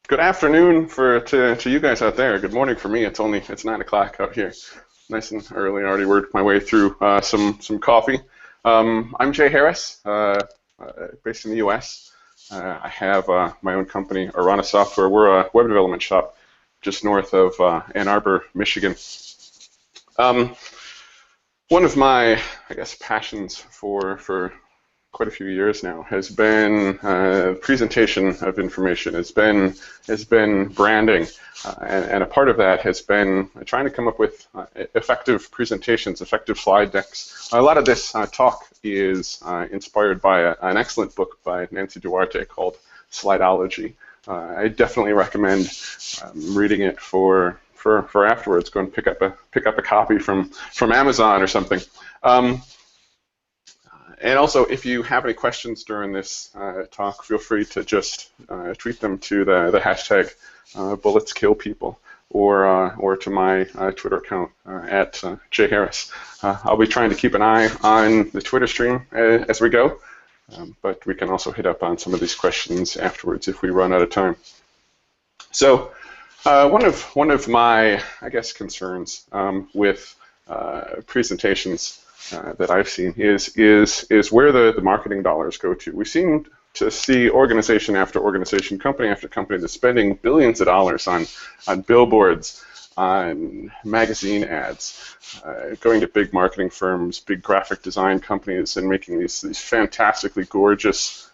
Good afternoon to you guys out there. Good morning for me. It's 9 o'clock out here. Nice and early. I already worked my way through some coffee. I'm Jay Harris, based in the U.S. I have my own company, Arana Software. We're a web development shop just north of Ann Arbor, Michigan. One of my, I guess, passions for quite a few years now has been presentation of information, has been branding, and a part of that has been trying to come up with effective presentations, effective slide decks. A lot of this talk is inspired by an excellent book by Nancy Duarte called Slideology. I definitely recommend reading it for afterwards. Go and pick up a copy from Amazon or something. And also, if you have any questions during this talk, feel free to just tweet them to the hashtag #BulletsKillPeople or to my Twitter account at jharris. I'll be trying to keep an eye on the Twitter stream as we go, but we can also hit up on some of these questions afterwards if we run out of time. So one of my, I guess, concerns with presentations that I've seen is where the marketing dollars go to. We seem to see organization after organization, company after company that's spending billions of dollars on billboards, on magazine ads, going to big marketing firms, big graphic design companies, and making these fantastically gorgeous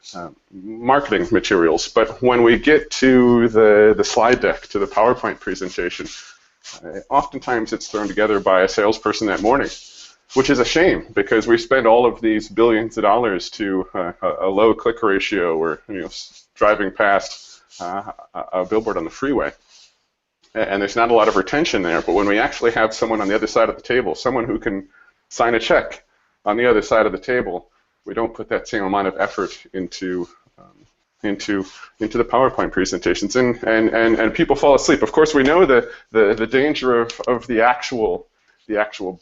marketing materials. But when we get to the slide deck, to the PowerPoint presentation, oftentimes it's thrown together by a salesperson that morning, which is a shame because we spend all of these billions of dollars to a low click ratio or driving past a billboard on the freeway. And there's not a lot of retention there, but when we actually have someone on the other side of the table, someone who can sign a check on the other side of the table, we don't put that same amount of effort into the PowerPoint presentations, and people fall asleep. Of course, we know the danger of the actual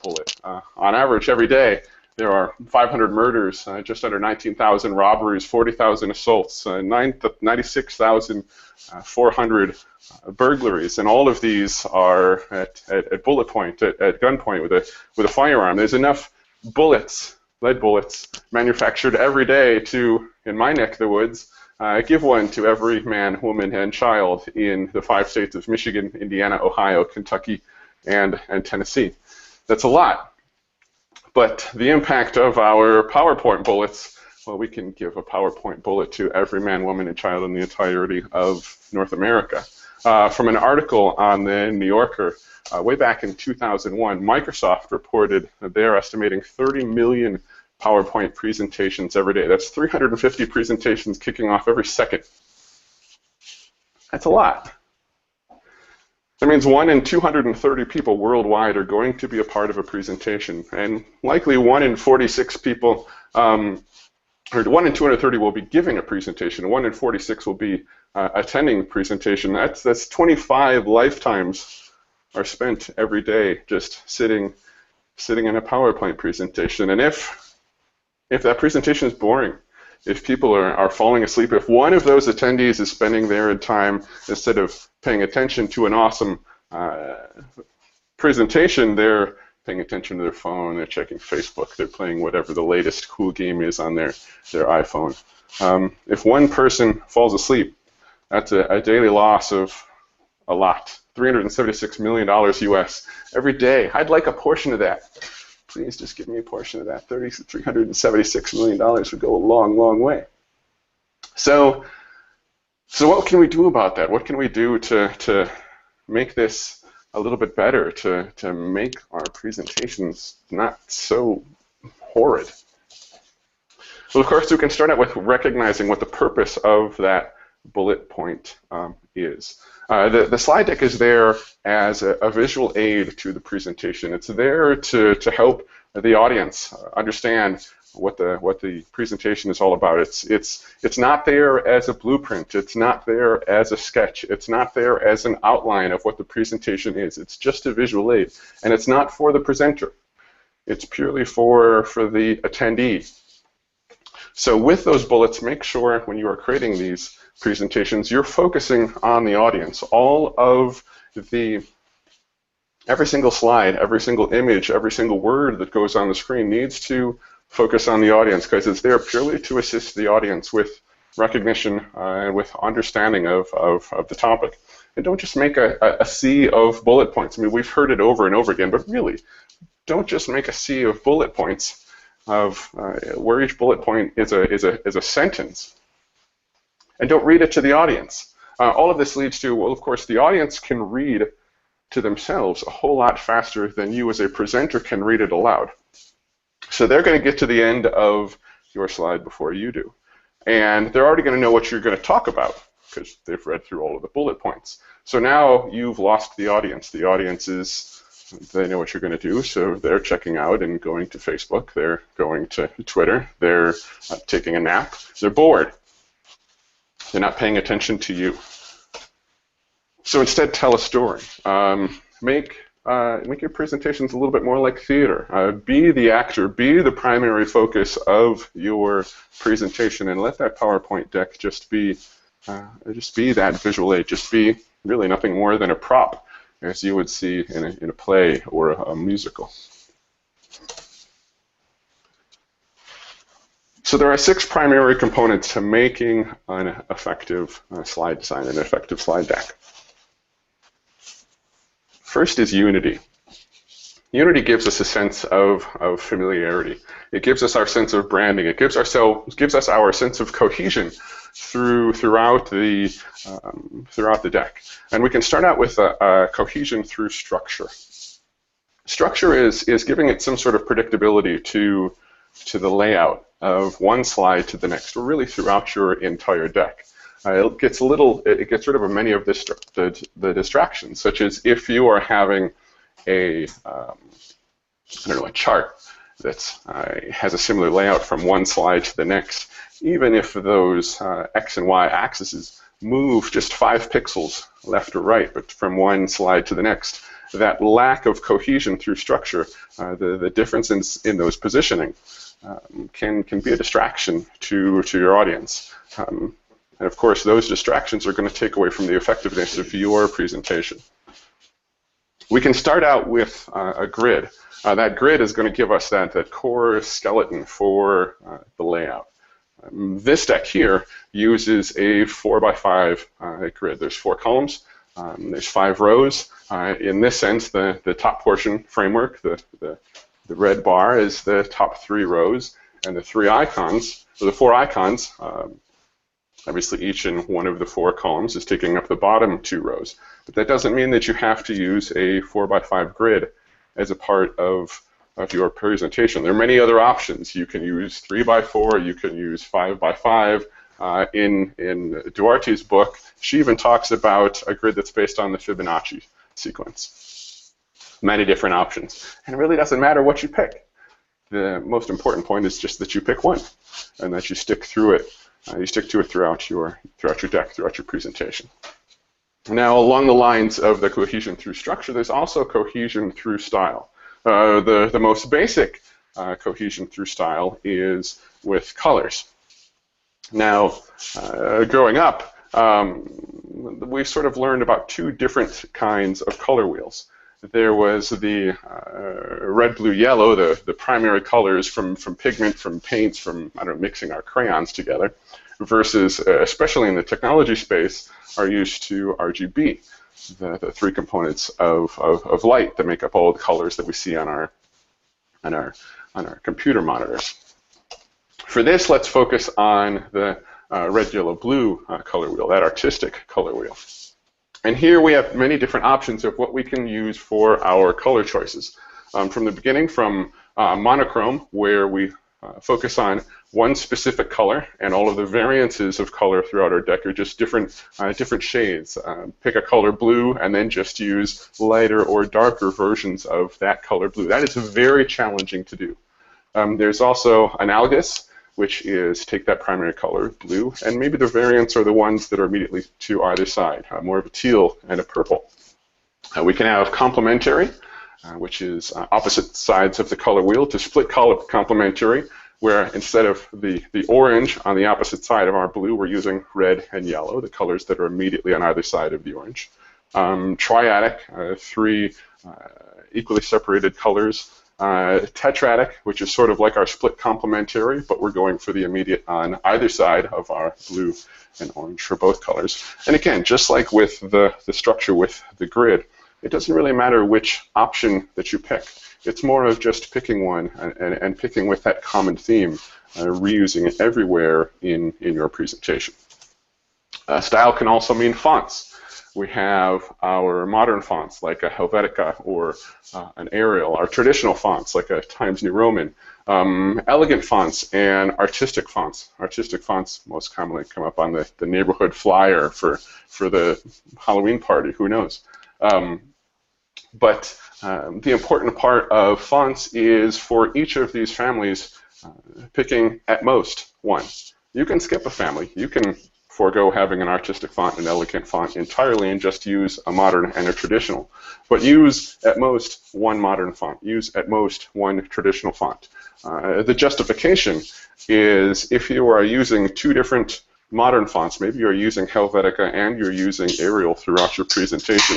bullet. On average, every day, there are 500 murders, just under 19,000 robberies, 40,000 assaults, 96,400 burglaries, and all of these are at bullet point, at gunpoint with a firearm. There's enough bullets, lead bullets, manufactured every day to, in my neck of the woods, give one to every man, woman, and child in the 5 states of Michigan, Indiana, Ohio, Kentucky, and Tennessee. That's a lot. But the impact of our PowerPoint bullets, well, we can give a PowerPoint bullet to every man, woman, and child in the entirety of North America. From an article on the New Yorker, way back in 2001, Microsoft reported that they're estimating 30 million PowerPoint presentations every day. That's 350 presentations kicking off every second. That's a lot. That means 1 in 230 people worldwide are going to be a part of a presentation, and likely 1 in 46 people, or 1 in 230 will be giving a presentation, 1 in 46 will be attending the presentation. That's 25 lifetimes are spent every day just sitting in a PowerPoint presentation. And if that presentation is boring, if people are falling asleep, if one of those attendees is spending their time instead of paying attention to an awesome presentation, they're paying attention to their phone, they're checking Facebook, they're playing whatever the latest cool game is on their iPhone. If one person falls asleep, that's a daily loss of a lot, $376 million US every day. I'd like a portion of that. Please just give me a portion of that. $376 million would go a long, long way. So what can we do about that? What can we do to make this a little bit better, to make our presentations not so horrid? Well, of course, we can start out with recognizing what the purpose of that bullet point is. The slide deck is there as a visual aid to the presentation. It's there to help the audience understand what the presentation is all about. It's not there as a blueprint. It's not there as a sketch. It's not there as an outline of what the presentation is. It's just a visual aid, and it's not for the presenter. It's purely for the attendee. So with those bullets, make sure when you are creating these presentations, you're focusing on the audience. All of every single slide, every single image, every single word that goes on the screen needs to focus on the audience, because it's there purely to assist the audience with recognition and with understanding of the topic. And don't just make a sea of bullet points. I mean, we've heard it over and over again, but really, don't just make a sea of bullet points of where each bullet point is a sentence. And don't read it to the audience. All of this leads to, well, of course, the audience can read to themselves a whole lot faster than you as a presenter can read it aloud. So they're going to get to the end of your slide before you do. And they're already going to know what you're going to talk about because they've read through all of the bullet points. So now you've lost the audience. The audience they know what you're going to do, so they're checking out and going to Facebook. They're going to Twitter. They're taking a nap. They're bored. They're not paying attention to you. So instead, tell a story. Make your presentations a little bit more like theater. Be the actor. Be the primary focus of your presentation, and let that PowerPoint deck just be that visual aid. Just be really nothing more than a prop, as you would see in a play or a musical. So there are 6 primary components to making an effective slide design, an effective slide deck. First is unity. Unity gives us a sense of familiarity. It gives us our sense of branding. It gives us our sense of cohesion throughout the deck. And we can start out with a cohesion through structure. Structure is giving it some sort of predictability to the layout of one slide to the next, or really throughout your entire deck. It gets rid of many of the distractions, such as if you are having a chart that has a similar layout from one slide to the next. Even if those X and Y axes move just 5 pixels left or right, but from one slide to the next, that lack of cohesion through structure, the difference in those positioning, can be a distraction to your audience. And of course, those distractions are going to take away from the effectiveness of your presentation. We can start out with a grid. That grid is going to give us that core skeleton for the layout. This deck here uses a 4x5 grid. There's 4 columns. There's 5 rows. In this sense, the top portion framework, the red bar, is the top 3 rows, and the 4 icons, obviously each in one of the 4 columns, is taking up the bottom 2 rows. But that doesn't mean that you have to use a 4x5 grid as a part of your presentation. There are many other options. You can use 3x4, you can use 5x5. In Duarte's book, she even talks about a grid that's based on the Fibonacci sequence. Many different options. And it really doesn't matter what you pick. The most important point is just that you pick one and that you stick through it. You stick to it throughout your deck, throughout your presentation. Now, along the lines of the cohesion through structure, there's also cohesion through style. The most basic cohesion through style is with colors. Now, growing up, we sort of learned about 2 different kinds of color wheels. There was the red, blue, yellow, the primary colors from pigment, from paints, from mixing our crayons together, versus, especially in the technology space, are used to RGB, the 3 components of light that make up all the colors that we see on our computer monitors. For this, let's focus on the red, yellow, blue color wheel, that artistic color wheel. And here we have many different options of what we can use for our color choices. From the beginning, from monochrome, where we focus on one specific color, and all of the variances of color throughout our deck are just different shades. Pick a color blue and then just use lighter or darker versions of that color blue. That is very challenging to do. There's also analogous, which is take that primary color, blue, and maybe the variants are the ones that are immediately to either side, more of a teal and a purple. We can have complementary, which is opposite sides of the color wheel. To split color complementary, where instead of the orange on the opposite side of our blue, we're using red and yellow, the colors that are immediately on either side of the orange. Triadic, 3 equally separated colors. Tetradic, which is sort of like our split complementary, but we're going for the immediate on either side of our blue and orange for both colors. And again, just like with the structure with the grid, it doesn't really matter which option that you pick. It's more of just picking one and picking with that common theme, reusing it everywhere in your presentation. Style can also mean fonts. We have our modern fonts like a Helvetica or an Arial, our traditional fonts like a Times New Roman, elegant fonts and artistic fonts. Artistic fonts most commonly come up on the neighborhood flyer for the Halloween party, who knows. But the important part of fonts is for each of these families picking at most one. You can skip a family. You can forego having an artistic font and elegant font entirely and just use a modern and a traditional. But use at most one modern font. Use at most one traditional font. The justification is if you are using 2 different modern fonts, maybe you're using Helvetica and you're using Arial throughout your presentation,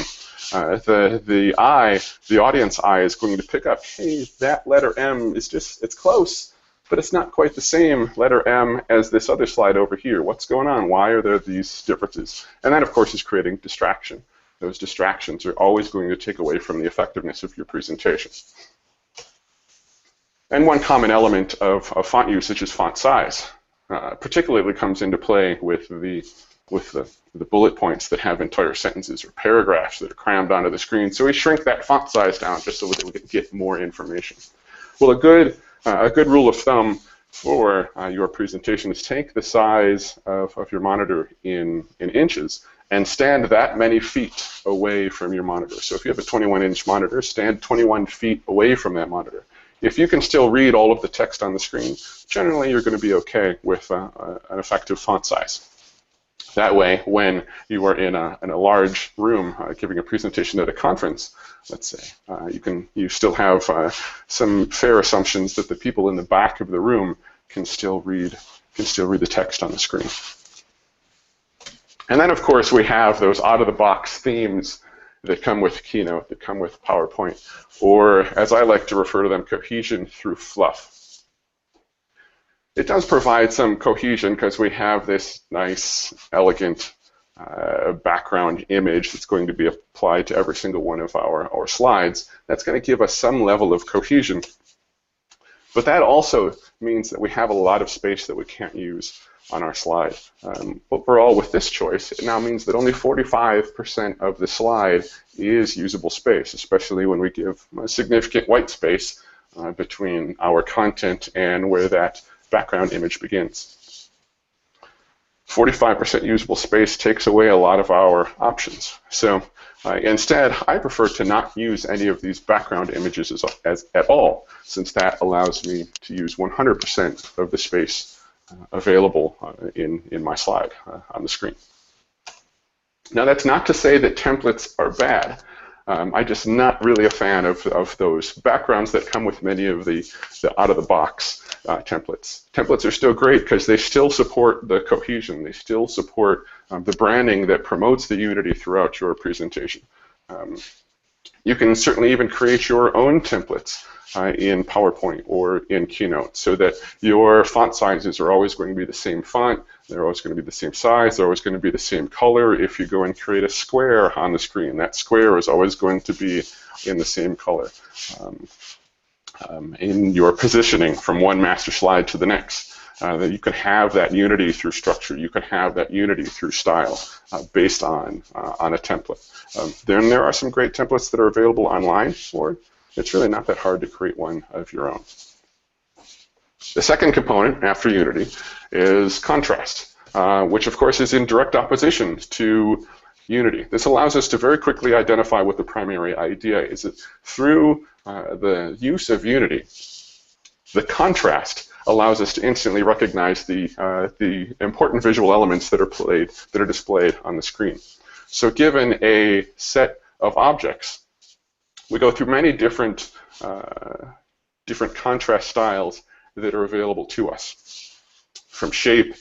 the audience eye is going to pick up, hey, that letter M is just, it's close, but it's not quite the same letter M as this other slide over here. What's going on? Why are there these differences? And that, of course, is creating distraction. Those distractions are always going to take away from the effectiveness of your presentation. And one common element of font usage is font size. Particularly comes into play with the bullet points that have entire sentences or paragraphs that are crammed onto the screen. So we shrink that font size down just so that we can get more information. Well, a good rule of thumb for your presentation is take the size of your monitor in inches and stand that many feet away from your monitor. So if you have a 21-inch monitor, stand 21 feet away from that monitor. If you can still read all of the text on the screen, generally you're going to be okay with an effective font size. That way, when you are in a large room giving a presentation at a conference, let's say, you still have some fair assumptions that the people in the back of the room can still read the text on the screen. And then, of course, we have those out-of-the-box themes that come with Keynote, that come with PowerPoint, or as I like to refer to them, cohesion through fluff. It does provide some cohesion because we have this nice, elegant background image that's going to be applied to every single one of our slides. That's going to give us some level of cohesion. But that also means that we have a lot of space that we can't use on our slide. Overall, with this choice, it now means that only 45% of the slide is usable space, especially when we give a significant white space between our content and where that background image begins. 45% usable space takes away a lot of our options. So instead, I prefer to not use any of these background images at all, since that allows me to use 100% of the space available in my slide on the screen. Now, that's not to say that templates are bad. I'm just not really a fan of those backgrounds that come with many of the out-of-the-box templates. Templates are still great because they still support the cohesion. They still support the branding that promotes the unity throughout your presentation. You can certainly even create your own templates in PowerPoint or in Keynote so that your font sizes are always going to be the same font, they're always going to be the same size, they're always going to be the same color. If you go and create a square on the screen, that square is always going to be in the same color. In your positioning from one master slide to the next, that you can have that unity through structure, you can have that unity through style based on a template. Then there are some great templates that are available online, or it's really not that hard to create one of your own. The second component after unity is contrast, which of course is in direct opposition to unity. This allows us to very quickly identify what the primary idea is. That through the use of unity, the contrast allows us to instantly recognize the important visual elements that are displayed on the screen. So given a set of objects, we go through many different contrast styles that are available to us, from shape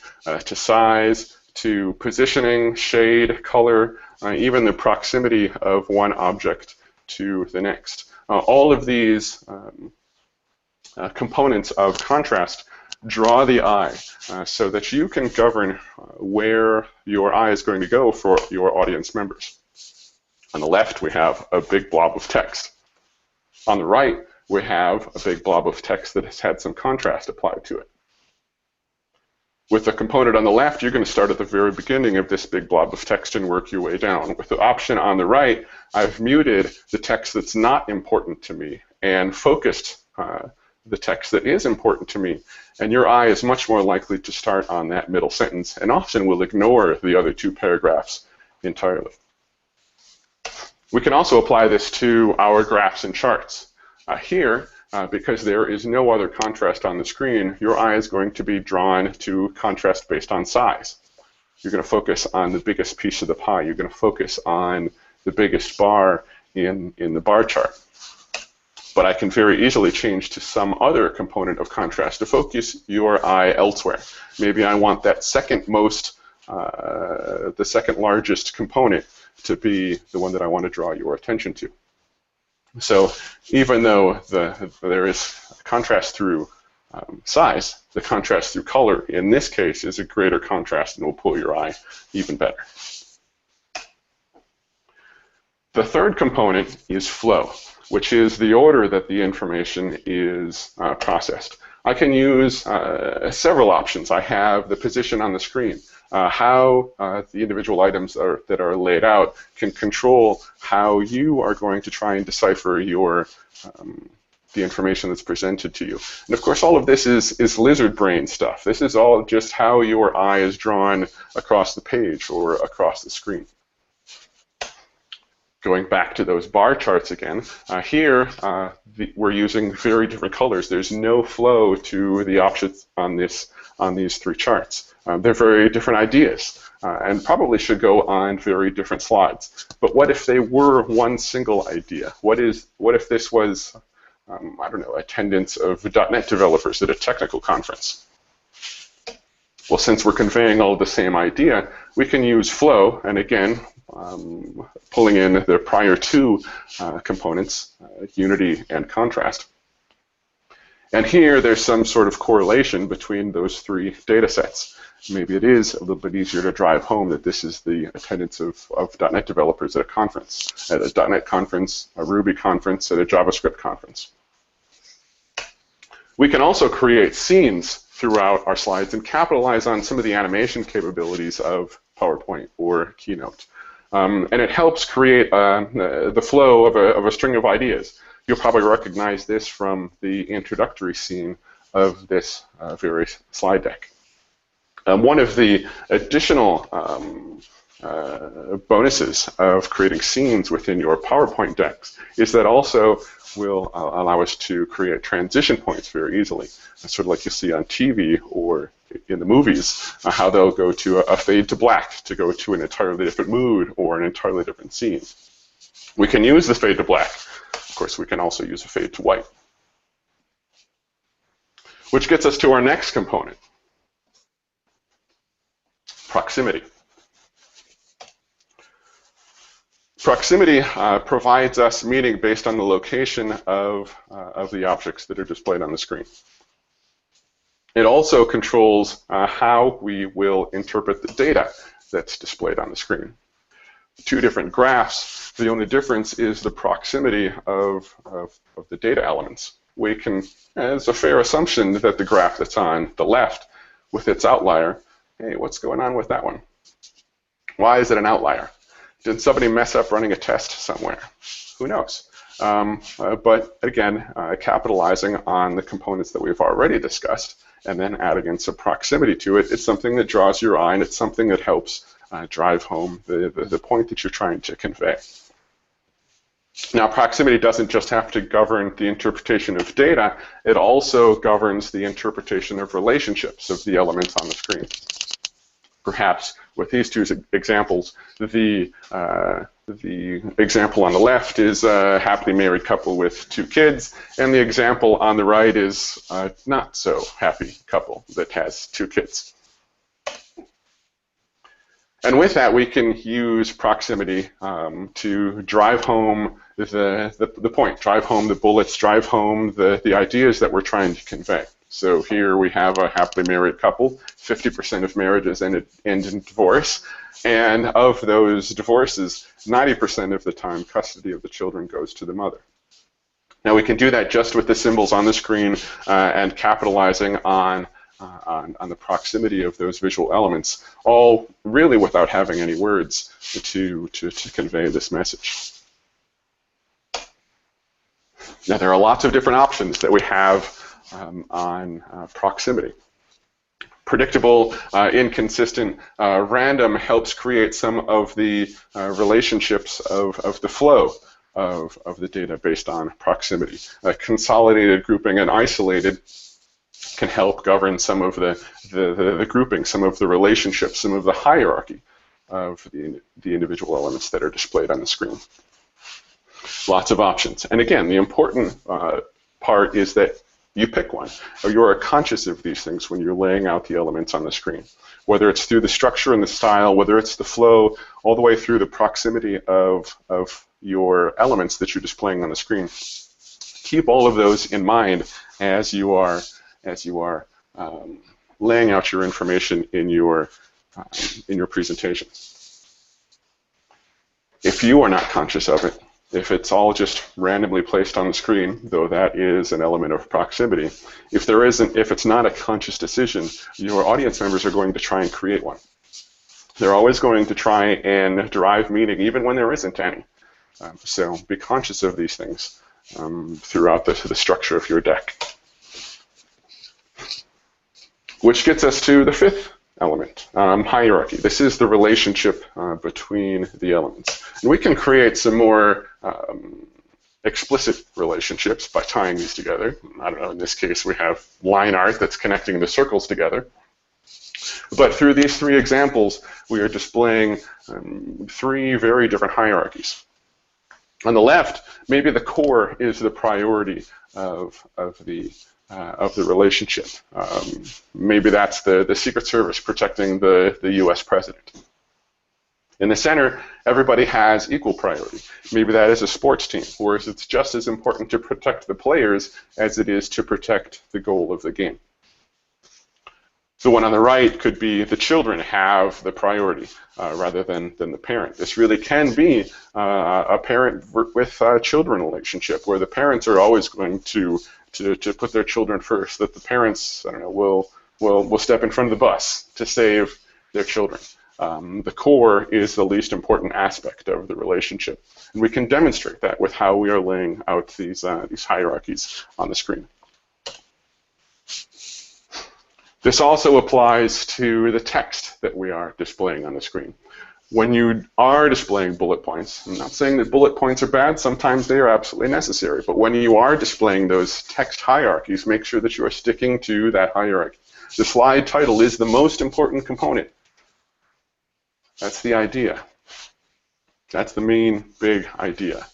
to size to positioning, shade, color, even the proximity of one object to the next. All of these components of contrast draw the eye so that you can govern where your eye is going to go for your audience members. On the left, we have a big blob of text. On the right, we have a big blob of text that has had some contrast applied to it. With the component on the left, you're going to start at the very beginning of this big blob of text and work your way down. With the option on the right, I've muted the text that's not important to me and focused the text that is important to me, and your eye is much more likely to start on that middle sentence and often will ignore the other two paragraphs entirely. We can also apply this to our graphs and charts. Here, because there is no other contrast on the screen, your eye is going to be drawn to contrast based on size. You're going to focus on the biggest piece of the pie. You're going to focus on the biggest bar in the bar chart. But I can very easily change to some other component of contrast to focus your eye elsewhere. Maybe I want that second largest component to be the one that I want to draw your attention to. So even though there is contrast through size, the contrast through color in this case is a greater contrast and will pull your eye even better. The third component is flow, which is the order that the information is processed. I can use several options. I have the position on the screen. How the individual items that are laid out can control how you are going to try and decipher the information that's presented to you. And of course, all of this is lizard brain stuff. This is all just how your eye is drawn across the page or across the screen. Going back to those bar charts again, here we're using very different colors. There's no flow to the options on these three charts. They're very different ideas and probably should go on very different slides. But what if they were one single idea? What if this was, I don't know, attendance of .NET developers at a technical conference? Well, since we're conveying all the same idea, we can use flow, and again, pulling in the prior two components, unity and contrast. And here there's some sort of correlation between those three data sets. Maybe it is a little bit easier to drive home that this is the attendance of .NET developers at a conference, at a .NET conference, a Ruby conference, at a JavaScript conference. We can also create scenes throughout our slides and capitalize on some of the animation capabilities of PowerPoint or Keynote. And it helps create the flow of a string of ideas. You'll probably recognize this from the introductory scene of this very slide deck. One of the additional bonuses of creating scenes within your PowerPoint decks is that also will allow us to create transition points very easily. That's sort of like you see on TV or in the movies, how they'll go to a fade to black to go to an entirely different mood or an entirely different scene. We can use the fade to black. Of course, we can also use a fade to white. Which gets us to our next component, proximity. Proximity provides us meaning based on the location of the objects that are displayed on the screen. It also controls how we will interpret the data that's displayed on the screen. Two different graphs, the only difference is the proximity of the data elements. We can, it's a fair assumption that the graph that's on the left with its outlier, hey, what's going on with that one? Why is it an outlier? Did somebody mess up running a test somewhere? Who knows? But again, capitalizing on the components that we've already discussed and then adding in some proximity to it, it's something that draws your eye and it's something that helps drive home the point that you're trying to convey. Now, proximity doesn't just have to govern the interpretation of data, it also governs the interpretation of relationships of the elements on the screen. Perhaps with these two examples. The example on the left is a happily married couple with 2 kids, and the example on the right is a not so happy couple that has 2 kids. And with that, we can use proximity to drive home the point, drive home the bullets, drive home the ideas that we're trying to convey. So here we have a happily married couple. 50% of marriages end in divorce. And of those divorces, 90% of the time, custody of the children goes to the mother. Now we can do that just with the symbols on the screen and capitalizing on the proximity of those visual elements, all really without having any words to convey this message. Now there are lots of different options that we have on proximity. Predictable, inconsistent, random helps create some of the relationships of the flow of the data based on proximity. Consolidated, grouping, and isolated can help govern some of the grouping, some of the relationships, some of the hierarchy of the individual elements that are displayed on the screen. Lots of options. And again, the important part is that you pick one, or you are conscious of these things when you're laying out the elements on the screen. Whether it's through the structure and the style, whether it's the flow, all the way through the proximity of your elements that you're displaying on the screen. Keep all of those in mind as you are laying out your information in your presentation. If you are not conscious of it, if it's all just randomly placed on the screen, though that is an element of proximity, if it's not a conscious decision, your audience members are going to try and create one. They're always going to try and derive meaning, even when there isn't any. So be conscious of these things throughout the structure of your deck. Which gets us to the 5th element, hierarchy. This is the relationship between the elements. And we can create some more explicit relationships by tying these together. I don't know, in this case we have line art that's connecting the circles together. But through these 3 examples, we are displaying 3 very different hierarchies. On the left, maybe the core is the priority of the relationship. Maybe that's the Secret Service protecting the US president. In the center, everybody has equal priority. Maybe that is a sports team, whereas it's just as important to protect the players as it is to protect the goal of the game. The one on the right could be the children have the priority rather than the parent. This really can be a parent with children relationship where the parents are always going to put their children first, that the parents, I don't know, will step in front of the bus to save their children. The core is the least important aspect of the relationship. And we can demonstrate that with how we are laying out these hierarchies on the screen. This also applies to the text that we are displaying on the screen. When you are displaying bullet points, I'm not saying that bullet points are bad, sometimes they are absolutely necessary, but when you are displaying those text hierarchies, make sure that you are sticking to that hierarchy. The slide title is the most important component. That's the idea. That's the main big idea.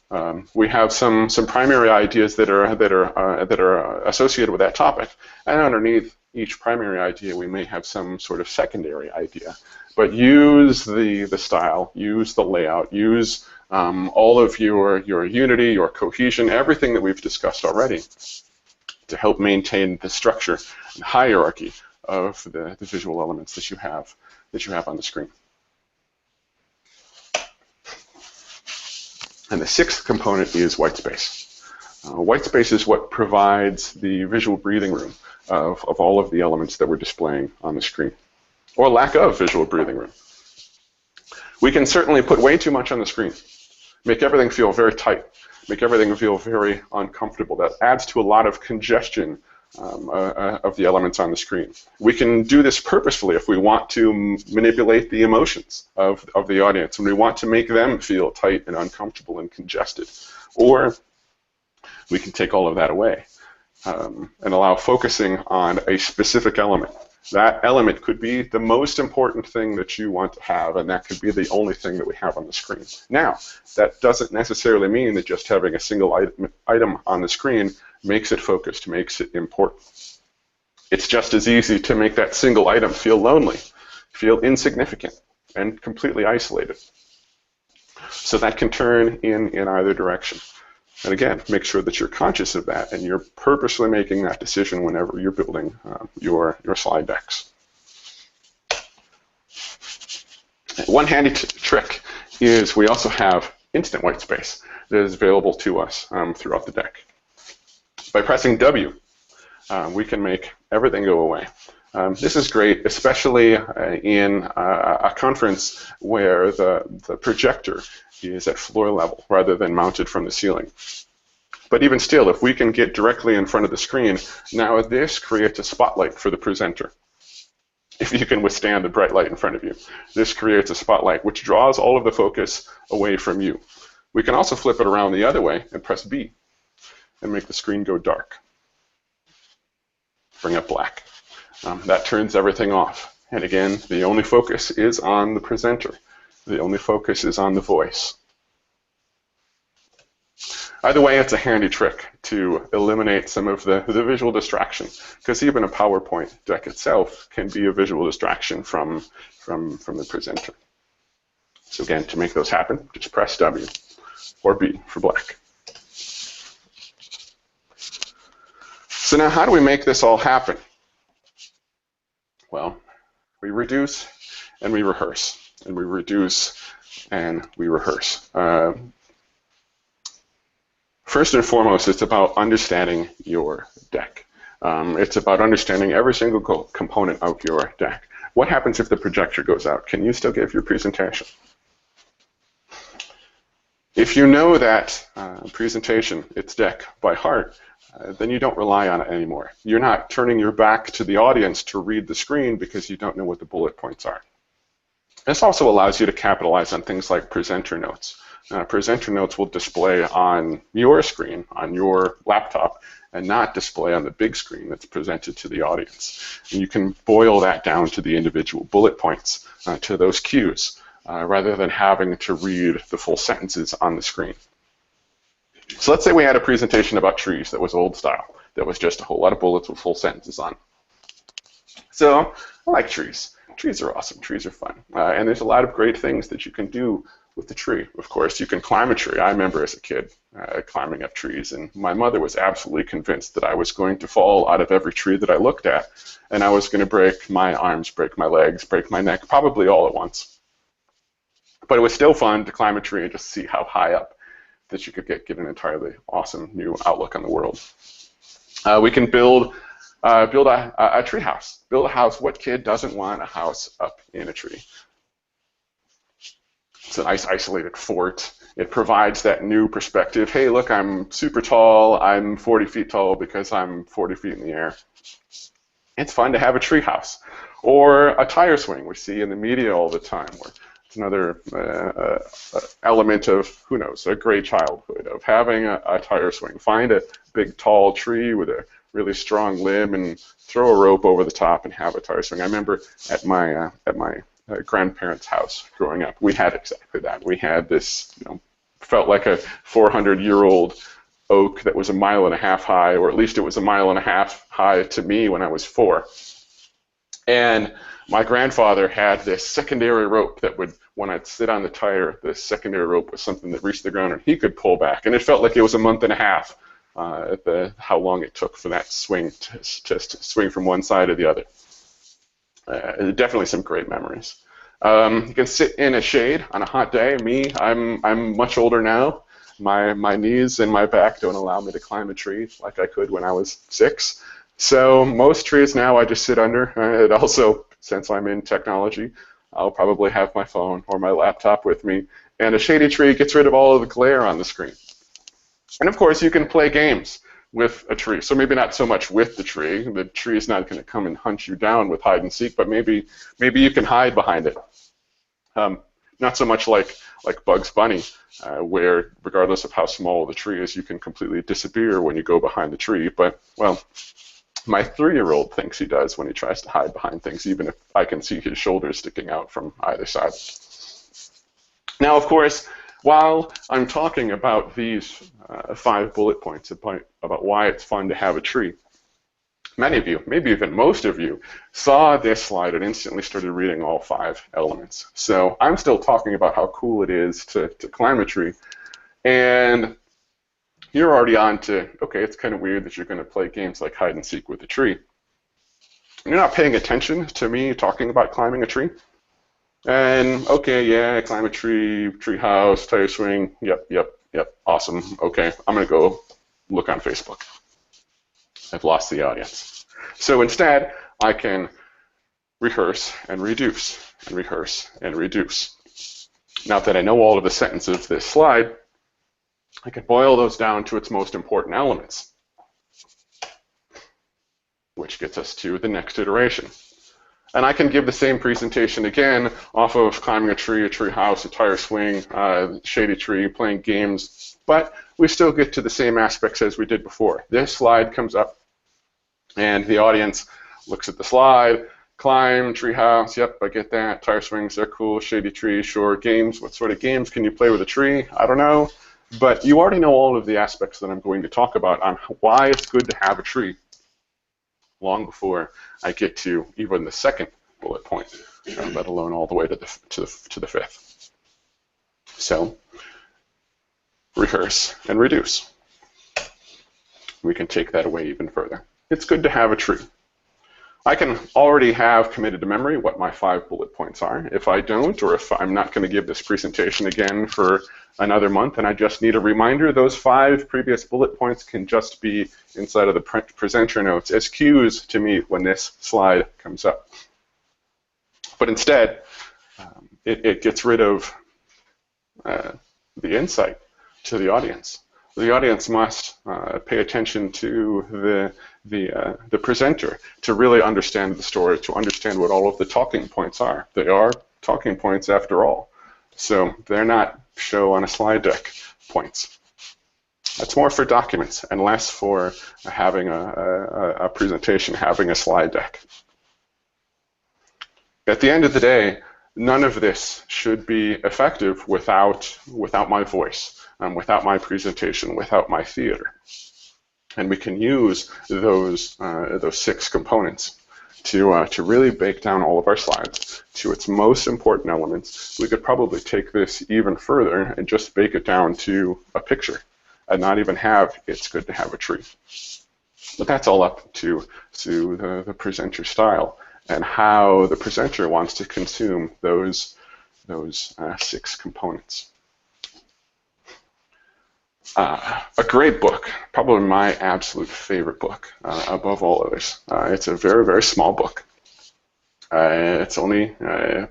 We have some primary ideas that are associated with that topic, and underneath each primary idea we may have some sort of secondary idea. But use the style, use the layout, use all of your unity, your cohesion, everything that we've discussed already to help maintain the structure and hierarchy of the visual elements that you have on the screen. And the 6th component is white space. White space is what provides the visual breathing room of all of the elements that we're displaying on the screen, or lack of visual breathing room. We can certainly put way too much on the screen, make everything feel very tight, make everything feel very uncomfortable. That adds to a lot of congestion of the elements on the screen. We can do this purposefully if we want to manipulate the emotions of the audience, and we want to make them feel tight and uncomfortable and congested. Or we can take all of that away and allow focusing on a specific element That element could be the most important thing that you want to have, and that could be the only thing that we have on the screen. Now, that doesn't necessarily mean that just having a single item on the screen makes it focused, makes it important. It's just as easy to make that single item feel lonely, feel insignificant, and completely isolated. So that can turn in either direction. And again, make sure that you're conscious of that and you're purposely making that decision whenever you're building your slide decks. One handy trick is we also have instant white space that is available to us throughout the deck. By pressing W, we can make everything go away. This is great, especially in a conference where the projector is at floor level rather than mounted from the ceiling. But even still, if we can get directly in front of the screen, now this creates a spotlight for the presenter. If you can withstand the bright light in front of you, this creates a spotlight which draws all of the focus away from you. We can also flip it around the other way and press B and make the screen go dark. Bring up black. That turns everything off. And again, the only focus is on the presenter. The only focus is on the voice. Either way, it's a handy trick to eliminate some of the visual distraction, because even a PowerPoint deck itself can be a visual distraction from the presenter. So again, to make those happen, just press W or B for black. So now how do we make this all happen? Well, we reduce and we rehearse, and we reduce and we rehearse. First and foremost, it's about understanding your deck. It's about understanding every single component of your deck. What happens if the projector goes out? Can you still give your presentation? If you know that presentation, its deck by heart, then you don't rely on it anymore. You're not turning your back to the audience to read the screen because you don't know what the bullet points are. This also allows you to capitalize on things like presenter notes. Presenter notes will display on your screen, on your laptop, and not display on the big screen that's presented to the audience. And you can boil that down to the individual bullet points, to those cues, rather than having to read the full sentences on the screen. So let's say we had a presentation about trees that was old style, that was just a whole lot of bullets with full sentences on. So I like trees. Trees are awesome. Trees are fun. And there's a lot of great things that you can do with the tree. Of course, you can climb a tree. I remember as a kid climbing up trees, and my mother was absolutely convinced that I was going to fall out of every tree that I looked at, and I was going to break my arms, break my legs, break my neck, probably all at once. But it was still fun to climb a tree and just see how high up that you could get an entirely awesome new outlook on the world. We can build a tree house. Build a house. What kid doesn't want a house up in a tree? It's a nice isolated fort. It provides that new perspective. Hey, look, I'm super tall. I'm 40 feet tall because I'm 40 feet in the air. It's fun to have a tree house. Or a tire swing we see in the media all the time. Where it's another element of, who knows, a great childhood, of having a tire swing. Find a big tall tree with a really strong limb and throw a rope over the top and have a tire swing. I remember at my grandparents' house growing up, we had exactly that. We had this, felt like a 400-year-old oak that was 1.5 miles high, or at least it was 1.5 miles high to me when I was 4. And my grandfather had this secondary rope that would, when I'd sit on the tire, this secondary rope was something that reached the ground and he could pull back. And it felt like it was 1.5 months how long it took for that swing to swing from one side to the other. Definitely some great memories. You can sit in a shade on a hot day. Me, I'm much older now. My knees and my back don't allow me to climb a tree like I could when I was 6. So most trees now I just sit under. And also, since I'm in technology, I'll probably have my phone or my laptop with me. And a shady tree gets rid of all of the glare on the screen. And of course, you can play games with a tree. So maybe not so much with the tree. The tree is not going to come and hunt you down with hide and seek, but maybe you can hide behind it. Not so much like Bugs Bunny, where regardless of how small the tree is, you can completely disappear when you go behind the tree. But, well, my 3-year-old thinks he does when he tries to hide behind things, even if I can see his shoulders sticking out from either side. Now, of course, while I'm talking about these 5 bullet points about why it's fun to have a tree, many of you, maybe even most of you, saw this slide and instantly started reading all 5 elements. So I'm still talking about how cool it is to climb a tree, and you're already on to, okay, it's kind of weird that you're going to play games like hide and seek with a tree. You're not paying attention to me talking about climbing a tree. And okay, yeah, climb a tree, tree house, tire swing, yep, awesome. Okay, I'm going to go look on Facebook. I've lost the audience. So instead, I can rehearse and reduce, and rehearse and reduce. Now that I know all of the sentences of this slide, I can boil those down to its most important elements, which gets us to the next iteration. And I can give the same presentation again off of climbing a tree house, a tire swing, shady tree, playing games, but we still get to the same aspects as we did before. This slide comes up, and the audience looks at the slide, climb, tree house, yep, I get that, tire swings, they're cool, shady tree, sure, games, what sort of games can you play with a tree? I don't know. But you already know all of the aspects that I'm going to talk about on why it's good to have a tree long before I get to even the second bullet point, let alone all the way to the 5th. So, rehearse and reduce. We can take that away even further. It's good to have a tree. I can already have committed to memory what my 5 bullet points are. If I don't, or if I'm not going to give this presentation again for another month and I just need a reminder, those 5 previous bullet points can just be inside of the presenter notes as cues to me when this slide comes up. But instead, it gets rid of the insight to the audience. The audience must pay attention to the presenter to really understand the story, to understand what all of the talking points are. They are talking points after all. So they're not show on a slide deck points. That's more for documents and less for having a presentation, having a slide deck. At the end of the day, none of this should be effective without my voice, without my presentation, without my theater. And we can use those 6 components to really bake down all of our slides to its most important elements. We could probably take this even further and just bake it down to a picture and not even have it's good to have a tree. But that's all up to the presenter style and how the presenter wants to consume those 6 components. A great book, probably my absolute favorite book above all others. It's a very, very small book. It's only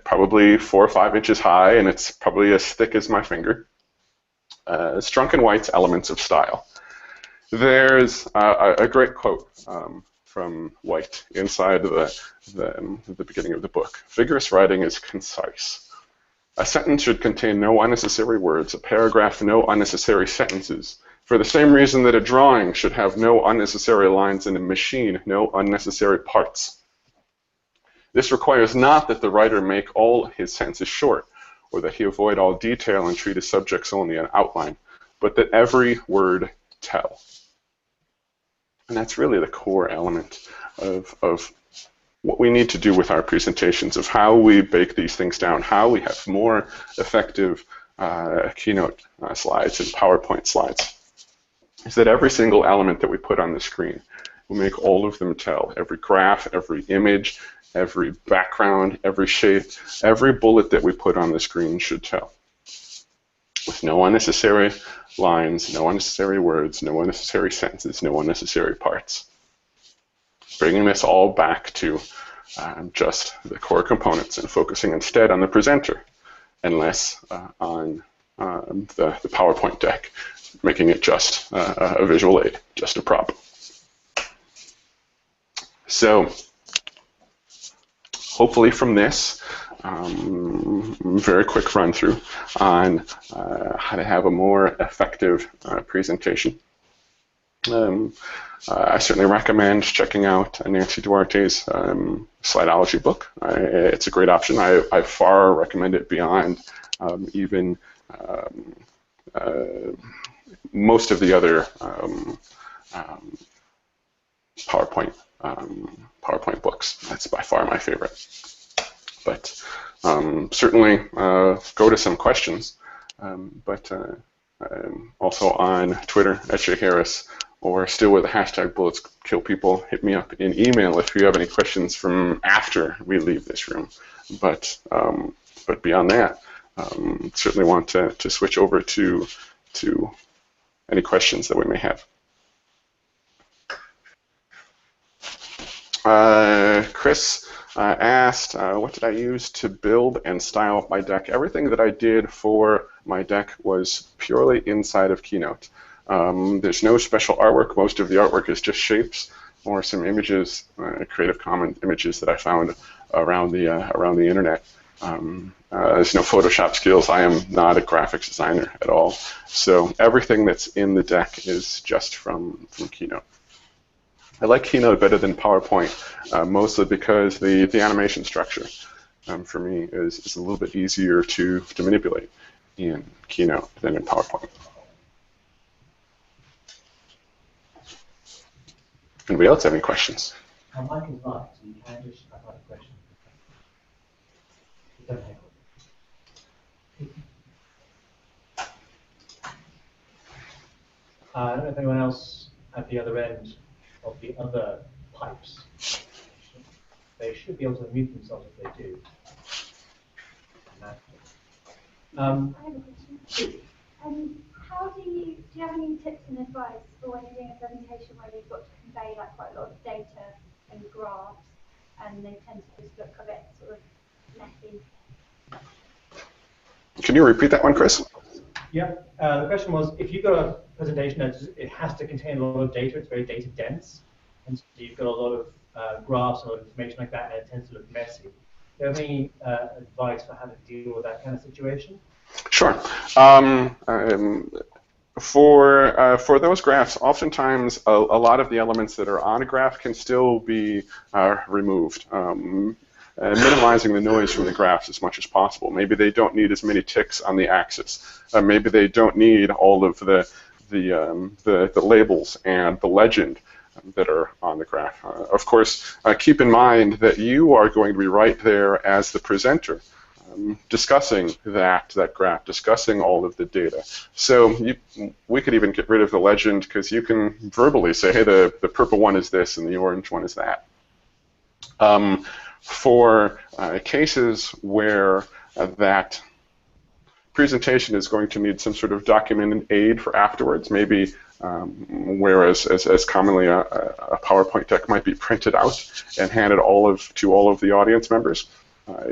probably 4 or 5 inches high, and it's probably as thick as my finger. It's Drunken White's Elements of Style. There's a great quote from White inside the beginning of the book. Vigorous writing is concise. A sentence should contain no unnecessary words, a paragraph no unnecessary sentences, for the same reason that a drawing should have no unnecessary lines and a machine no unnecessary parts. This requires not that the writer make all his sentences short, or that he avoid all detail and treat his subjects only in outline, but that every word tell. And that's really the core element of what we need to do with our presentations, of how we bake these things down, how we have more effective keynote slides and PowerPoint slides, is that every single element that we put on the screen will make all of them tell. Every graph, every image, every background, every shape, every bullet that we put on the screen should tell. With no unnecessary lines, no unnecessary words, no unnecessary sentences, no unnecessary parts. Bringing this all back to just the core components and focusing instead on the presenter and less on the PowerPoint deck, making it just a visual aid, just a prop. So hopefully from this, very quick run through on how to have a more effective presentation. I certainly recommend checking out Nancy Duarte's Slidology book. It's a great option. I far recommend it beyond even most of the other PowerPoint books. That's by far my favorite. But certainly go to some questions. But also on Twitter at Rehearse, or still with the hashtag bullets kill people, hit me up in email if you have any questions from after we leave this room. But beyond that, certainly want to switch over to any questions that we may have. Chris asked, what did I use to build and style my deck? Everything that I did for my deck was purely inside of Keynote. There's no special artwork. Most of the artwork is just shapes or some images, Creative Commons images that I found around the internet. There's no Photoshop skills. I am not a graphics designer at all. So everything that's in the deck is just from Keynote. I like Keynote better than PowerPoint, mostly because the animation structure for me is a little bit easier to manipulate in Keynote than in PowerPoint. Anybody else have any questions? Mike is live, so you can just ask a question. I don't know if anyone else at the other end of the other pipes. They should be able to mute themselves if they do. I have a question. How do you have any tips and advice for when you're doing a presentation where they've got to convey like quite a lot of data and graphs, and they tend to just look a bit sort of messy? Can you repeat that one, Chris? Yeah. The question was, if you've got a presentation that it has to contain a lot of data, it's very data dense, and so you've got a lot of graphs and a lot of information like that, and it tends to look messy. Do you have any advice for how to deal with that kind of situation? Sure. For those graphs, oftentimes a lot of the elements that are on a graph can still be removed, minimizing the noise from the graphs as much as possible. Maybe they don't need as many ticks on the axis. Maybe they don't need all of the labels and the legend that are on the graph. Of course, keep in mind that you are going to be right there as the presenter, discussing that graph, discussing all of the data. So we could even get rid of the legend because you can verbally say, hey, the purple one is this and the orange one is that. For cases where that presentation is going to need some sort of documented aid for afterwards, maybe whereas as commonly a PowerPoint deck might be printed out and handed to all of the audience members.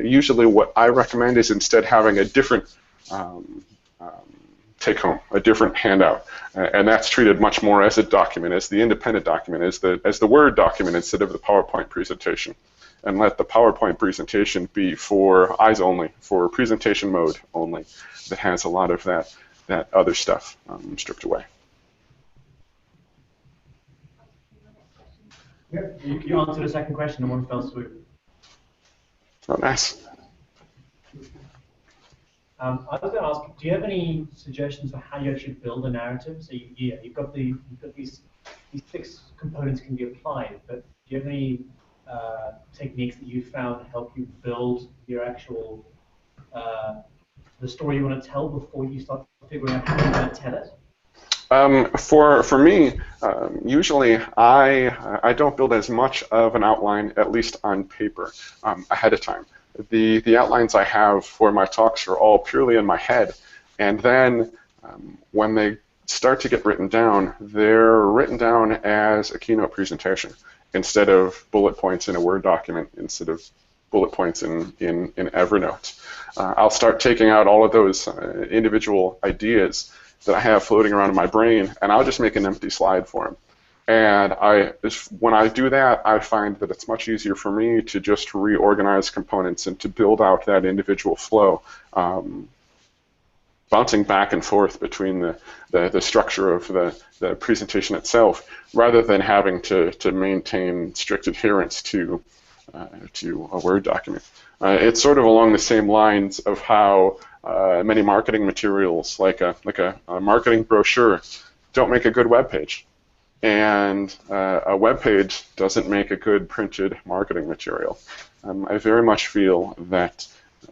Usually what I recommend is instead having a different take-home, a different handout. And that's treated much more as a document, as the independent document, as the Word document instead of the PowerPoint presentation. And let the PowerPoint presentation be for eyes only, for presentation mode only, that has a lot of that other stuff stripped away. Yep. You answered the second question in one fell swoop. Oh, nice. I was going to ask, do you have any suggestions for how you actually build a narrative? So you've got these 6 components can be applied, but do you have any techniques that you found help you build your actual the story you want to tell before you start figuring out how you're going to tell it? For me, usually I don't build as much of an outline, at least on paper, ahead of time. The outlines I have for my talks are all purely in my head, and then when they start to get written down, they're written down as a keynote presentation instead of bullet points in a Word document, instead of bullet points in Evernote. I'll start taking out all of those individual ideas that I have floating around in my brain, and I'll just make an empty slide for them. And when I do that, I find that it's much easier for me to just reorganize components and to build out that individual flow bouncing back and forth between the structure of the presentation itself, rather than having to maintain strict adherence to a Word document. It's sort of along the same lines of how many marketing materials, like a marketing brochure, don't make a good web page. And a web page doesn't make a good printed marketing material. I very much feel that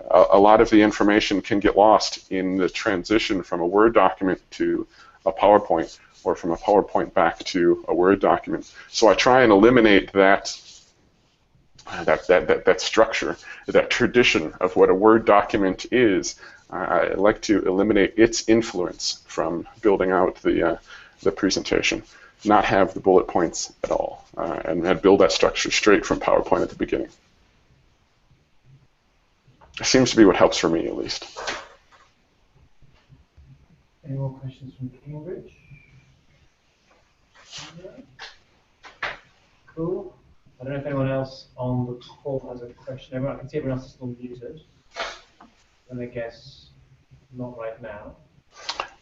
a lot of the information can get lost in the transition from a Word document to a PowerPoint, or from a PowerPoint back to a Word document. So I try and eliminate that structure, that tradition of what a Word document is. I like to eliminate its influence from building out the presentation, not have the bullet points at all, and build that structure straight from PowerPoint at the beginning. It seems to be what helps for me, at least. Any more questions from Cambridge? No? Cool. I don't know if anyone else on the call has a question. I can see everyone else is still muted. And I guess not right now.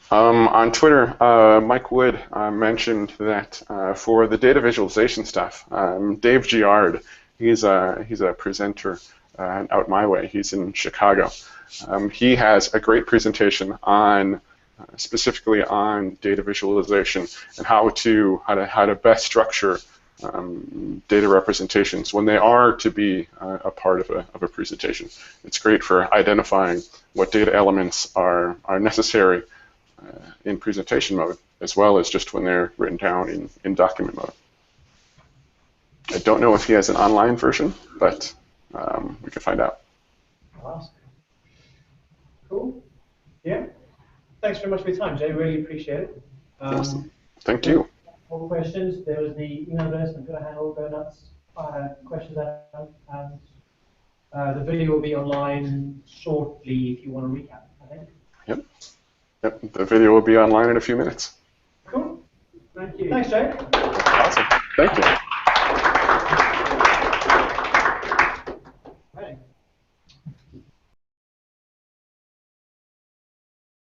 On Twitter, Mike Wood mentioned that for the data visualization stuff, Dave Giard, he's a presenter out my way. He's in Chicago. He has a great presentation on specifically on data visualization and how to best structure data representations when they are to be a part of a presentation. It's great for identifying what data elements are necessary in presentation mode, as well as just when they're written down in document mode. I don't know if he has an online version, but we can find out. I'll ask. Cool. Yeah. Thanks very much for your time, Jay. Really appreciate it. Awesome. Thank you. More questions? There was the email address. I'm going to handle go nuts. Questions out, and the video will be online shortly if you want to recap, I think. Yep. The video will be online in a few minutes. Cool. Thank you. Thanks, Jay. Awesome. Thank you.